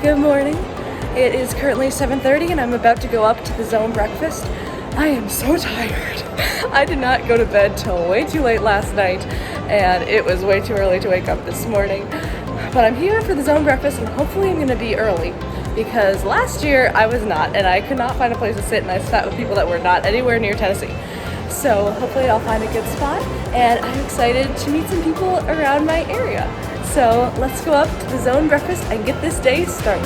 Good morning. It is currently 7:30 and I'm about to go up to the Zone breakfast. I am so tired. I did not go to bed till way too late last night and it was way too early to wake up this morning. But I'm here for the Zone breakfast and hopefully I'm going to be early because last year I was not and I could not find a place to sit and I sat with people that were not anywhere near Tennessee. So hopefully I'll find a good spot and I'm excited to meet some people around my area. So let's go up to the Zone breakfast and get this day started.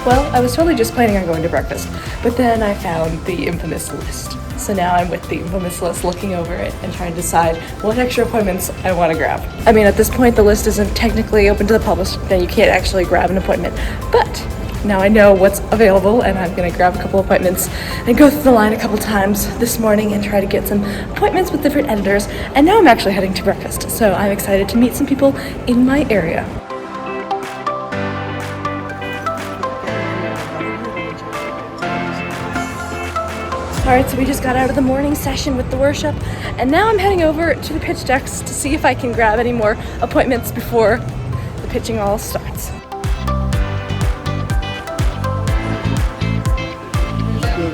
Well, I was totally just planning on going to breakfast, but then I found the infamous list. So now I'm with the infamous list looking over it and trying to decide what extra appointments I want to grab. I mean, at this point, the list isn't technically open to the public, then you can't actually grab an appointment. But now I know what's available and I'm gonna grab a couple appointments and go through the line a couple times this morning and try to get some appointments with different editors. And now I'm actually heading to breakfast. So I'm excited to meet some people in my area. Alright, so we just got out of the morning session with the worship, and now I'm heading over to the pitch decks to see if I can grab any more appointments before the pitching all starts.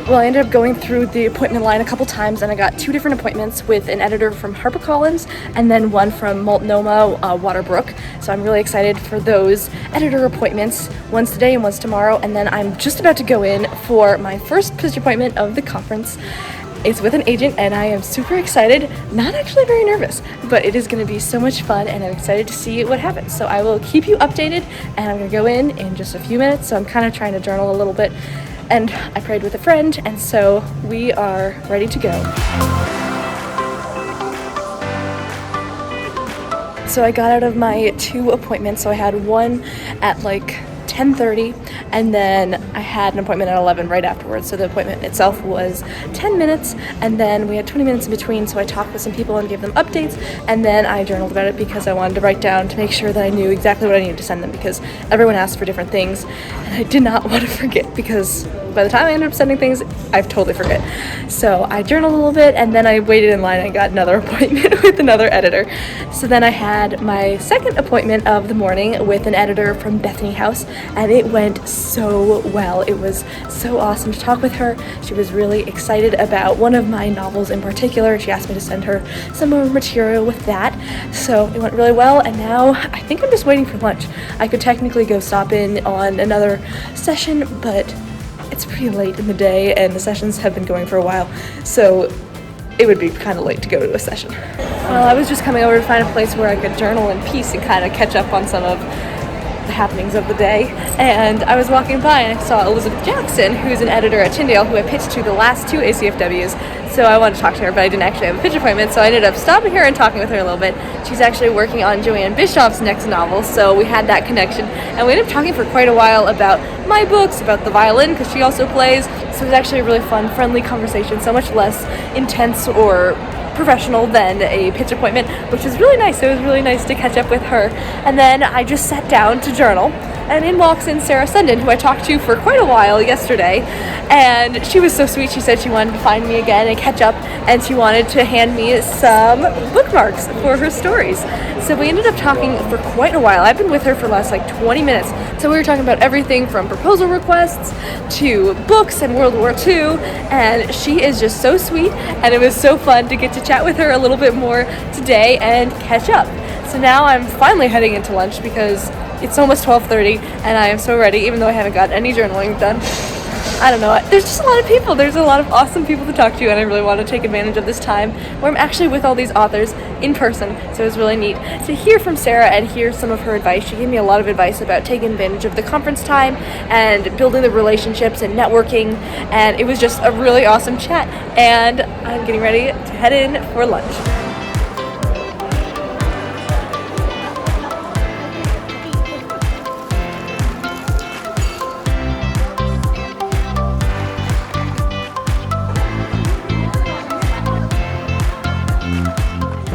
Well, I ended up going through the appointment line a couple times and I got 2 different appointments with an editor from HarperCollins and then one from Multnomah Waterbrook. So I'm really excited for those editor appointments. One's today and one's tomorrow, and then I'm just about to go in for my first pitch appointment of the conference. It's with an agent and I am super excited, not actually very nervous, but it is going to be so much fun and I'm excited to see what happens. So I will keep you updated and I'm going to go in just a few minutes. So I'm kind of trying to journal a little bit. And I prayed with a friend, and so we are ready to go. So I got out of my 2 appointments. So I had one at like 10:30, and then I had an appointment at 11 right afterwards. So the appointment itself was 10 minutes, and then we had 20 minutes in between. So I talked with some people and gave them updates, and then I journaled about it because I wanted to write down to make sure that I knew exactly what I needed to send them, because everyone asked for different things, and I did not want to forget, because by the time I ended up sending things, I've totally forget. So I journaled a little bit, and then I waited in line and got another appointment with another editor. So then I had my second appointment of the morning with an editor from Bethany House, and it went so well. It was so awesome to talk with her. She was really excited about one of my novels in particular. She asked me to send her some more material with that. So it went really well, and now I think I'm just waiting for lunch. I could technically go stop in on another session, but it's pretty late in the day and the sessions have been going for a while, so it would be kind of late to go to a session. Well, I was just coming over to find a place where I could journal in peace and kind of catch up on some of the happenings of the day, and I was walking by and I saw Elizabeth Jackson, who's an editor at Tyndale, who I pitched to the last 2 ACFWs, so I wanted to talk to her, but I didn't actually have a pitch appointment, so I ended up stopping her and talking with her a little bit. She's actually working on Joanne Bischoff's next novel, so we had that connection, and we ended up talking for quite a while about my books, about the violin, because she also plays, so it was actually a really fun, friendly conversation, so much less intense or professional than a pitch appointment, which was really nice. It was really nice to catch up with her. And then I just sat down to journal, and in walks in Sarah Sundin, who I talked to for quite a while yesterday, and she was so sweet. She said she wanted to find me again and catch up, and she wanted to hand me some bookmarks for her stories. So we ended up talking for quite a while. I've been with her for the last like 20 minutes. So we were talking about everything from proposal requests to books and World War II, and she is just so sweet, and it was so fun to get to chat with her a little bit more today and catch up. So now I'm finally heading into lunch because it's almost 12:30 and I am so ready, even though I haven't got any journaling done. I don't know, there's just a lot of people. There's a lot of awesome people to talk to, and I really want to take advantage of this time where I'm actually with all these authors in person. So it was really neat to hear from Sarah and hear some of her advice. She gave me a lot of advice about taking advantage of the conference time and building the relationships and networking, and it was just a really awesome chat, and I'm getting ready to head in for lunch.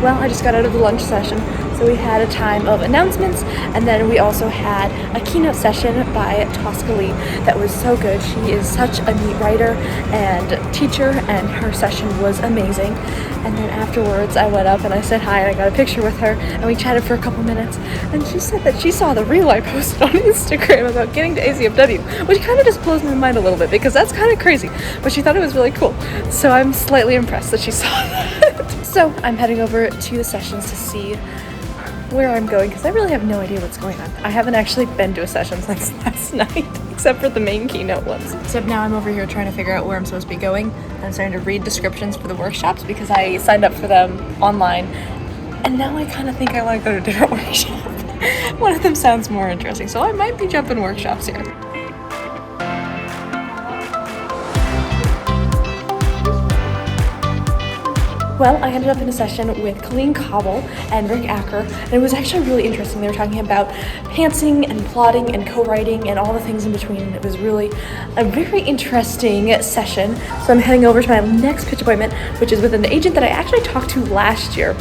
Well, I just got out of the lunch session, so we had a time of announcements, and then we also had a keynote session by Tosca Lee that was so good. She is such a neat writer and teacher, and her session was amazing. And then afterwards, I went up and I said hi, and I got a picture with her, and we chatted for a couple minutes, and she said that she saw the reel I posted on Instagram about getting to ACFW, which kind of just blows my mind a little bit, because that's kind of crazy, but she thought it was really cool. So I'm slightly impressed that she saw that. So I'm heading over to the sessions to see where I'm going, because I really have no idea what's going on. I haven't actually been to a session since last night, except for the main keynote ones. Except now I'm over here trying to figure out where I'm supposed to be going. I'm starting to read descriptions for the workshops because I signed up for them online, and now I kind of think I want to go to a different workshop. One of them sounds more interesting, so I might be jumping workshops here. Well, I ended up in a session with Colleen Cobble and Rick Acker, and it was actually really interesting. They were talking about pantsing and plotting and co-writing and all the things in between, and it was really a very interesting session. So I'm heading over to my next pitch appointment, which is with an agent that I actually talked to last year.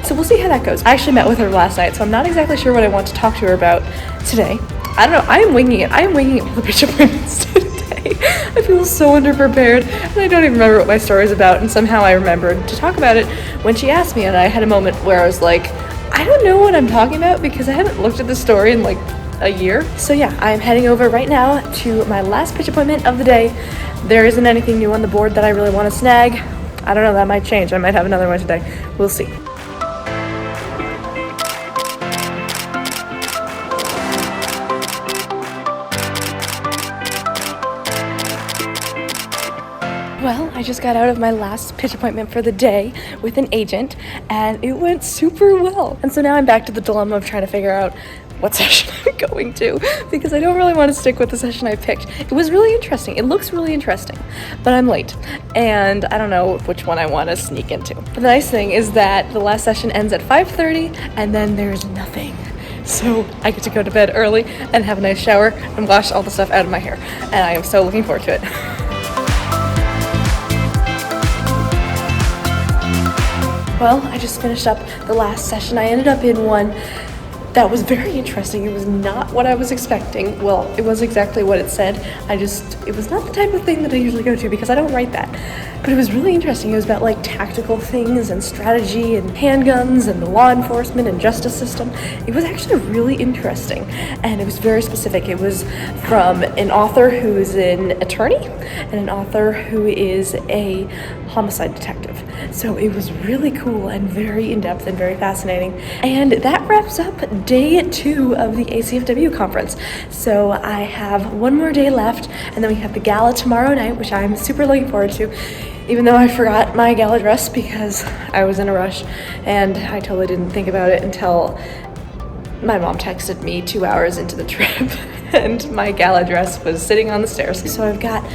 So we'll see how that goes. I actually met with her last night, so I'm not exactly sure what I want to talk to her about today. I don't know, I am winging it. I am winging all the pitch appointments today. I feel so underprepared, and I don't even remember what my story is about, and somehow I remembered to talk about it when she asked me, and I had a moment where I was like, I don't know what I'm talking about because I haven't looked at the story in like a year. So yeah, I'm heading over right now to my last pitch appointment of the day. There isn't anything new on the board that I really want to snag. I don't know, that might change. I might have another one today. We'll see. Well, I just got out of my last pitch appointment for the day with an agent, and it went super well. And so now I'm back to the dilemma of trying to figure out what session I'm going to, because I don't really want to stick with the session I picked. It was really interesting. It looks really interesting, but I'm late, and I don't know which one I want to sneak into. But the nice thing is that the last session ends at 5:30, and then there's nothing. So I get to go to bed early and have a nice shower and wash all the stuff out of my hair, and I am so looking forward to it. Well, I just finished up the last session. I ended up in one that was very interesting. It was not what I was expecting. Well, it was exactly what it said. It was not the type of thing that I usually go to because I don't write that. But it was really interesting. It was about like tactical things and strategy and handguns and the law enforcement and justice system. It was actually really interesting, and it was very specific. It was from an author who is an attorney and an author who is a homicide detective. So it was really cool and very in-depth and very fascinating. And that wraps up day 2 of the ACFW conference. So I have one more day left, and then we have the gala tomorrow night, which I'm super looking forward to. Even though I forgot my gala dress because I was in a rush, and I totally didn't think about it until my mom texted me 2 hours into the trip, and my gala dress was sitting on the stairs. So I've got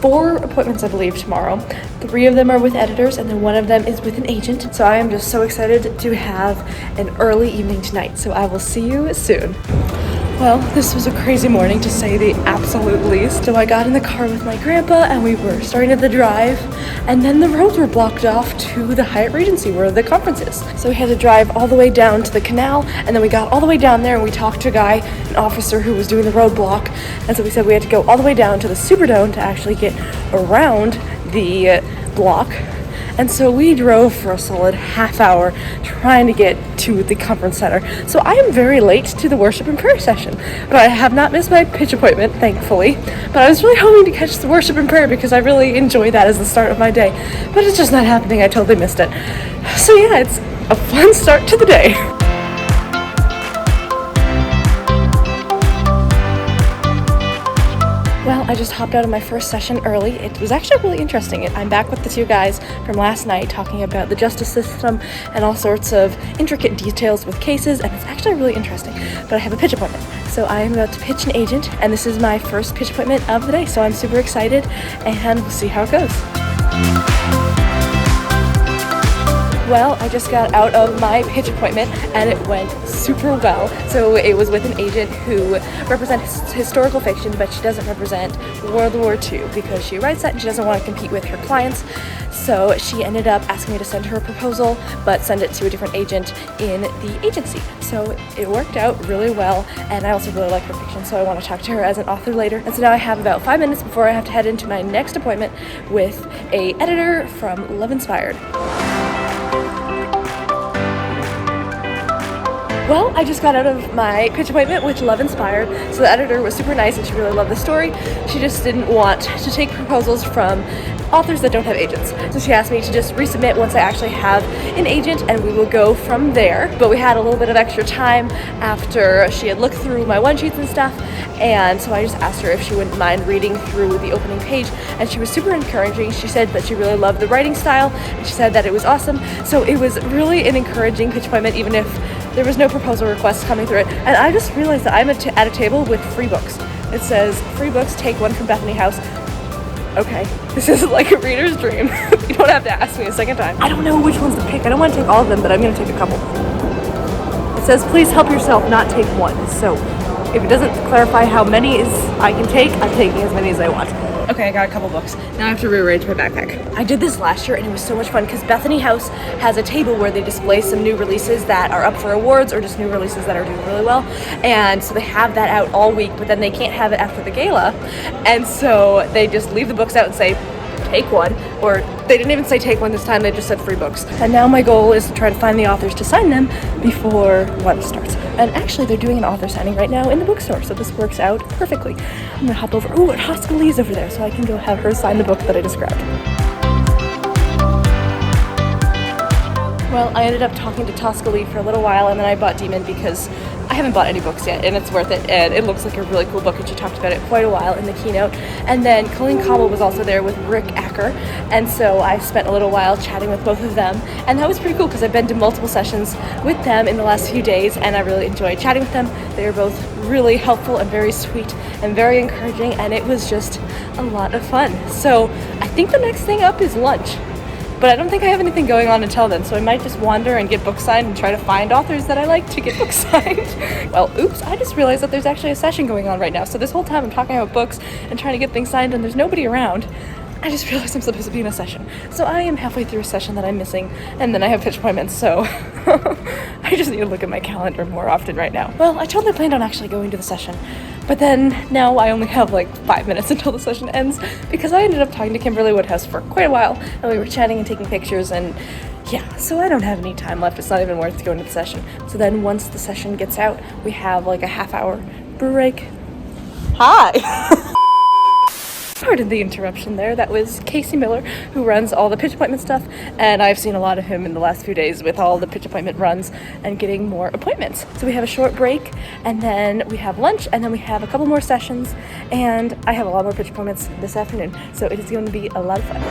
4 appointments, I believe, tomorrow. 3 of them are with editors, and then 1 of them is with an agent. So I am just so excited to have an early evening tonight. So I will see you soon. Well, this was a crazy morning to say the absolute least. So I got in the car with my grandpa and we were starting the drive, and then the roads were blocked off to the Hyatt Regency where the conference is. So we had to drive all the way down to the canal, and then we got all the way down there and we talked to a guy, an officer who was doing the roadblock, and so we said we had to go all the way down to the Superdome to actually get around the block. And so we drove for a solid half hour trying to get to the conference center. So I am very late to the worship and prayer session, but I have not missed my pitch appointment, thankfully. But I was really hoping to catch the worship and prayer because I really enjoy that as the start of my day. But it's just not happening. I totally missed it. So yeah, it's a fun start to the day. Well, I just hopped out of my first session early. It was actually really interesting. I'm back with the 2 guys from last night talking about the justice system and all sorts of intricate details with cases, and it's actually really interesting. But I have a pitch appointment. So I am about to pitch an agent, and this is my first pitch appointment of the day, so I'm super excited, and we'll see how it goes. Well, I just got out of my pitch appointment and it went super well. So it was with an agent who represents historical fiction, but she doesn't represent World War II because she writes that and she doesn't want to compete with her clients. So she ended up asking me to send her a proposal, but send it to a different agent in the agency. So it worked out really well, and I also really like her fiction, so I want to talk to her as an author later. And so now I have about 5 minutes before I have to head into my next appointment with a editor from Love Inspired. Well, I just got out of my pitch appointment with Love Inspired, so the editor was super nice and she really loved the story. She just didn't want to take proposals from authors that don't have agents. So she asked me to just resubmit once I actually have an agent and we will go from there. But we had a little bit of extra time after she had looked through my one-sheets and stuff, and so I just asked her if she wouldn't mind reading through the opening page, and she was super encouraging. She said that she really loved the writing style, and she said that it was awesome. So it was really an encouraging pitch appointment, even if there was no proposal requests coming through it. And I just realized that I'm at a table with free books. It says, free books, take one from Bethany House. Okay, this is like a reader's dream. You don't have to ask me a second time. I don't know which ones to pick. I don't want to take all of them, but I'm gonna take a couple. It says, please help yourself, not take one. So if it doesn't clarify how many I can take, I'm taking as many as I want. Okay, I got a couple books. Now I have to rearrange my backpack. I did this last year and it was so much fun because Bethany House has a table where they display some new releases that are up for awards or just new releases that are doing really well. And so they have that out all week, but then they can't have it after the gala. And so they just leave the books out and say, take one, or they didn't even say take one this time, they just said free books. And now my goal is to try to find the authors to sign them before lunch starts. And actually they're doing an author signing right now in the bookstore, so this works out perfectly. I'm gonna hop over, and Tosca Lee's over there, so I can go have her sign the book that I just grabbed. Well, I ended up talking to Tosca Lee for a little while, and then I bought Demon because I haven't bought any books yet, and it's worth it, and it looks like a really cool book, and she talked about it quite a while in the keynote. And then Colleen Cobble was also there with Rick Acker, and so I spent a little while chatting with both of them, and that was pretty cool because I've been to multiple sessions with them in the last few days, and I really enjoyed chatting with them. They were both really helpful and very sweet and very encouraging, and it was just a lot of fun. So I think the next thing up is lunch. But I don't think I have anything going on until then, so I might just wander and get books signed and try to find authors that I like to get books signed. Well, oops, I just realized that there's actually a session going on right now. So this whole time I'm talking about books and trying to get things signed and there's nobody around. I just realized I'm supposed to be in a session. So I am halfway through a session that I'm missing, and then I have pitch appointments, so I just need to look at my calendar more often right now. Well, I totally planned on actually going to the session, but then now I only have like 5 minutes until the session ends because I ended up talking to Kimberly Woodhouse for quite a while, and we were chatting and taking pictures, and yeah, so I don't have any time left. It's not even worth going to the session. So then once the session gets out, we have like a half-hour break. Hi! Pardon the interruption there. That was Casey Miller, who runs all the pitch appointment stuff, and I've seen a lot of him in the last few days with all the pitch appointment runs and getting more appointments. So we have a short break, and then we have lunch, and then we have a couple more sessions, and I have a lot more pitch appointments this afternoon, so it is going to be a lot of fun.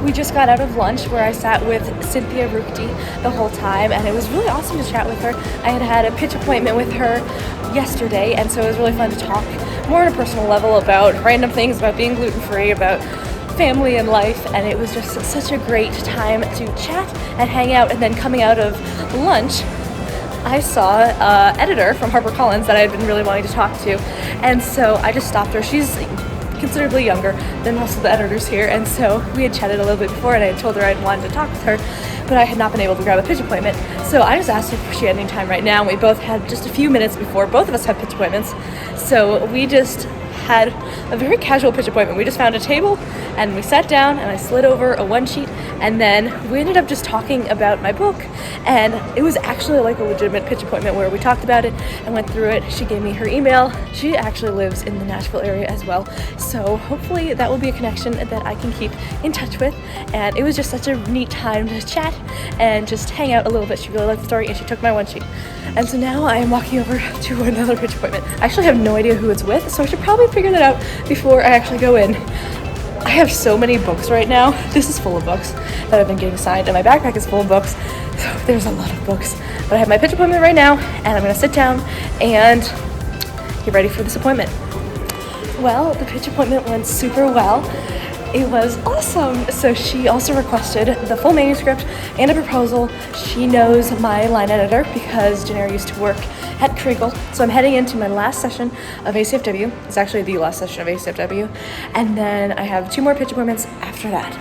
We just got out of lunch where I sat with Cynthia Rukti the whole time, and it was really awesome to chat with her. I had a pitch appointment with her yesterday, and so it was really fun to talk more on a personal level about random things, about being gluten-free, about family and life, and it was just such a great time to chat and hang out. And then coming out of lunch, I saw an editor from HarperCollins that I had been really wanting to talk to, and so I just stopped her. She's considerably younger than most of the editors here, and so we had chatted a little bit before, and I had told her I'd wanted to talk with her, but I had not been able to grab a pitch appointment. So I just asked if she had any time right now, and we both had just a few minutes before both of us had pitch appointments. So we just had a very casual pitch appointment. We just found a table and we sat down and I slid over a one sheet, and then we ended up just talking about my book, and it was actually like a legitimate pitch appointment where we talked about it and went through it. She gave me her email. She actually lives in the Nashville area as well, so hopefully that will be a connection that I can keep in touch with. And it was just such a neat time to chat and just hang out a little bit. She really liked the story and she took my one sheet. And so now I am walking over to another pitch appointment. I actually have no idea who it's with, so I should probably figure that out before I actually go in. I have so many books right now. This is full of books that I've been getting signed, and my backpack is full of books. So there's a lot of books. But I have my pitch appointment right now, and I'm gonna sit down and get ready for this appointment. Well, the pitch appointment went super well. It was awesome. So she also requested the full manuscript and a proposal. She knows my line editor because Janera used to work at Kriegel. So I'm heading into my last session of ACFW. It's actually the last session of ACFW. And then I have 2 more pitch appointments after that.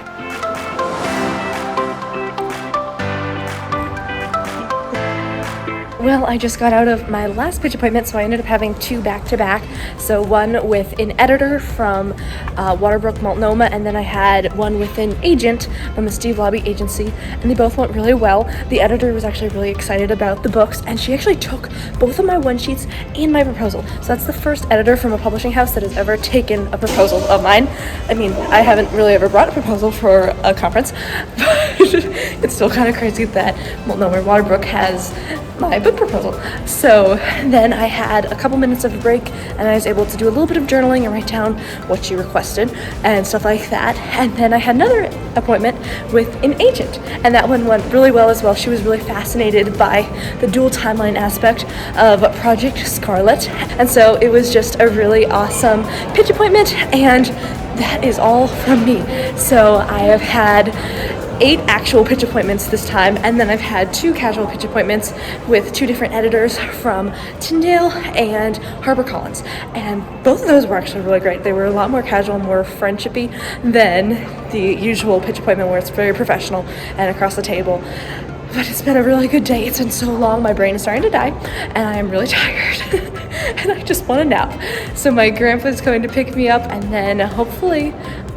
Well, I just got out of my last pitch appointment, so I ended up having 2 back-to-back. So one with an editor from Waterbrook Multnomah, and then I had one with an agent from the Steve Lobby agency, and they both went really well. The editor was actually really excited about the books, and she actually took both of my one-sheets and my proposal. So that's the first editor from a publishing house that has ever taken a proposal of mine. I mean, I haven't really ever brought a proposal for a conference, but it's still kind of crazy that Multnomah Waterbrook has my book proposal. So then I had a couple minutes of a break, and I was able to do a little bit of journaling and write down what she requested and stuff like that. And then I had another appointment with an agent, and that one went really well as well. She was really fascinated by the dual timeline aspect of Project Scarlet, and so it was just a really awesome pitch appointment, and that is all from me. So I have had 8 actual pitch appointments this time, and then I've had 2 casual pitch appointments with 2 different editors from Tyndale and HarperCollins, and both of those were actually really great. They were a lot more casual, more friendshipy than the usual pitch appointment where it's very professional and across the table. But it's been a really good day. It's been so long, my brain is starting to die, and I am really tired, and I just want a nap. So my grandpa's going to pick me up, and then hopefully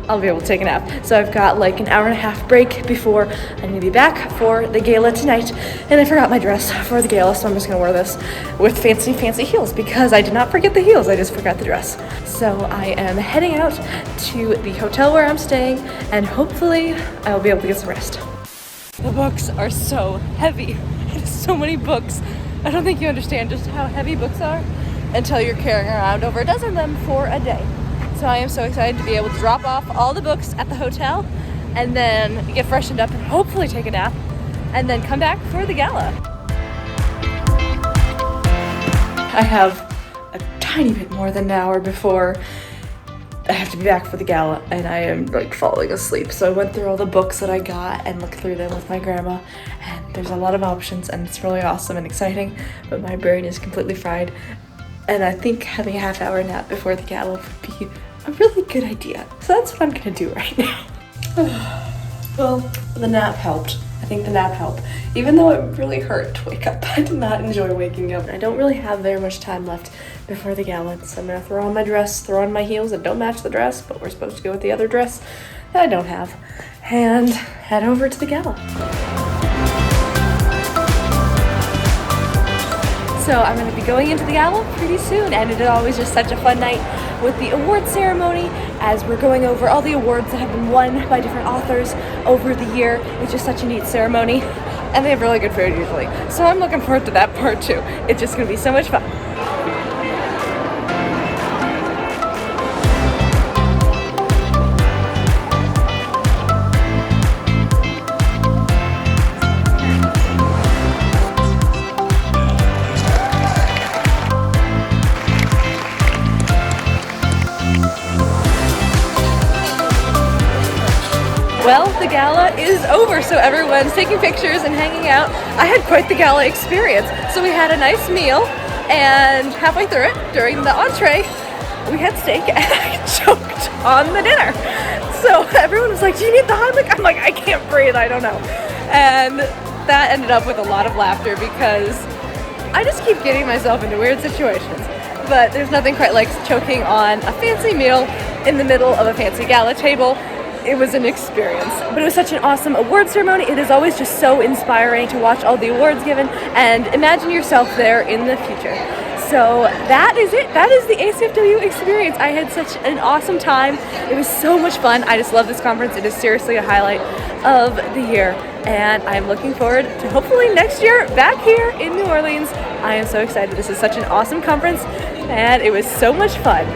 I'll be able to take a nap. So I've got like an hour and a half break before I need to be back for the gala tonight. And I forgot my dress for the gala, so I'm just gonna wear this with fancy heels because I did not forget the heels, I just forgot the dress. So I am heading out to the hotel where I'm staying, and hopefully I'll be able to get some rest. The books are so heavy. There's so many books. I don't think you understand just how heavy books are until you're carrying around over a dozen of them for a day. So I am so excited to be able to drop off all the books at the hotel and then get freshened up and hopefully take a nap and then come back for the gala. I have a tiny bit more than an hour before I have to be back for the gala, and I am like falling asleep. So I went through all the books that I got and looked through them with my grandma, and there's a lot of options, and it's really awesome and exciting, but my brain is completely fried. And I think having a half-hour nap before the gala would be a really good idea. So that's what I'm gonna do right now. Well, the nap helped. I think the nap helped. Even though it really hurt to wake up, I did not enjoy waking up. I don't really have very much time left before the gala, so I'm gonna throw on my dress, throw on my heels that don't match the dress, but we're supposed to go with the other dress that I don't have, and head over to the gala. So I'm going to be going into the gala pretty soon, and it is always just such a fun night with the award ceremony as we're going over all the awards that have been won by different authors over the year. It's just such a neat ceremony, and they have really good food usually. So I'm looking forward to that part too. It's just going to be so much fun. Well, the gala is over, so everyone's taking pictures and hanging out. I had quite the gala experience. So we had a nice meal, and halfway through it, during the entree, we had steak, and I choked on the dinner. So everyone was like, "Do you need the Heimlich?" I'm like, "I can't breathe, I don't know." And that ended up with a lot of laughter because I just keep getting myself into weird situations. But there's nothing quite like choking on a fancy meal in the middle of a fancy gala table. It was an experience, but it was such an awesome award ceremony. It is always just so inspiring to watch all the awards given and imagine yourself there in the future. So that is it. That is the ACFW experience. I had such an awesome time. It was so much fun. I just love this conference. It is seriously a highlight of the year, and I'm looking forward to hopefully next year back here in New Orleans. I am so excited. This is such an awesome conference, and it was so much fun.